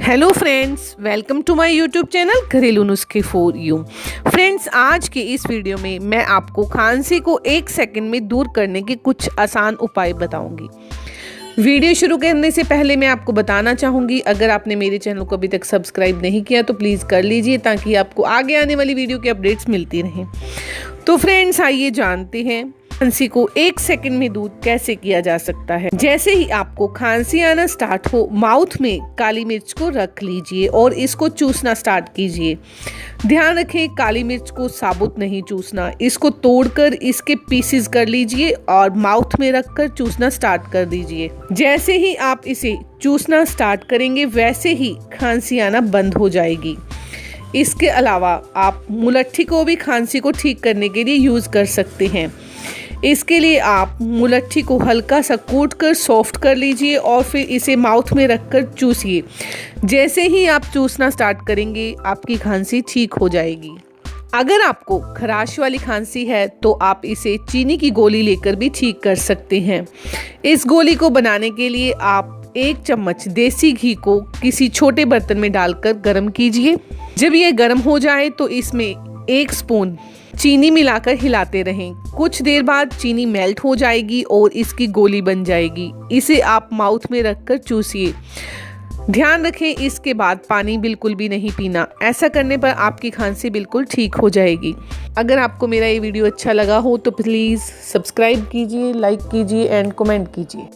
Hello friends, welcome to my YouTube channel घरेलू नुस्खे for you. Friends, आज के इस वीडियो में मैं आपको खांसी को 1 सेकंड में दूर करने के कुछ आसान उपाय बताऊंगी। वीडियो शुरू करने से पहले मैं आपको बताना चाहूँगी, अगर आपने मेरे चैनल को अभी तक सब्सक्राइब नहीं किया तो प्लीज़ कर लीजिए ताकि आपको आगे आने वाली वीडियो की अपडेट्स मिलती रहें। तो फ्रेंड्स, आइए जानते हैं खांसी को 1 सेकंड में दूर कैसे किया जा सकता है। जैसे ही आपको खांसी आना स्टार्ट हो, माउथ में काली मिर्च को रख लीजिए और इसको चूसना स्टार्ट कीजिए। ध्यान रखें, काली मिर्च को साबुत नहीं चूसना, इसको तोड़कर इसके पीसेस कर लीजिए और माउथ में रखकर चूसना स्टार्ट कर दीजिए। जैसे ही आप इसे चूसना स्टार्ट करेंगे वैसे ही खांसी आना बंद हो जाएगी। इसके अलावा आप मुलट्ठी को भी खांसी को ठीक करने के लिए यूज़ कर सकते हैं। इसके लिए आप मुलट्ठी को हल्का सा कूट कर सॉफ्ट कर लीजिए और फिर इसे माउथ में रखकर चूसिए। जैसे ही आप चूसना स्टार्ट करेंगे आपकी खांसी ठीक हो जाएगी। अगर आपको खराश वाली खांसी है तो आप इसे चीनी की गोली लेकर भी ठीक कर सकते हैं। इस गोली को बनाने के लिए आप 1 चम्मच देसी घी को किसी छोटे बर्तन में डालकर गर्म कीजिए। जब ये गर्म हो जाए तो इसमें 1 स्पून चीनी मिलाकर हिलाते रहें। कुछ देर बाद चीनी मेल्ट हो जाएगी और इसकी गोली बन जाएगी। इसे आप माउथ में रखकर चूसिए। ध्यान रखें, इसके बाद पानी बिल्कुल भी नहीं पीना। ऐसा करने पर आपकी खांसी बिल्कुल ठीक हो जाएगी। अगर आपको मेरा ये वीडियो अच्छा लगा हो तो प्लीज़ सब्सक्राइब कीजिए, लाइक कीजिए एंड कमेंट कीजिए।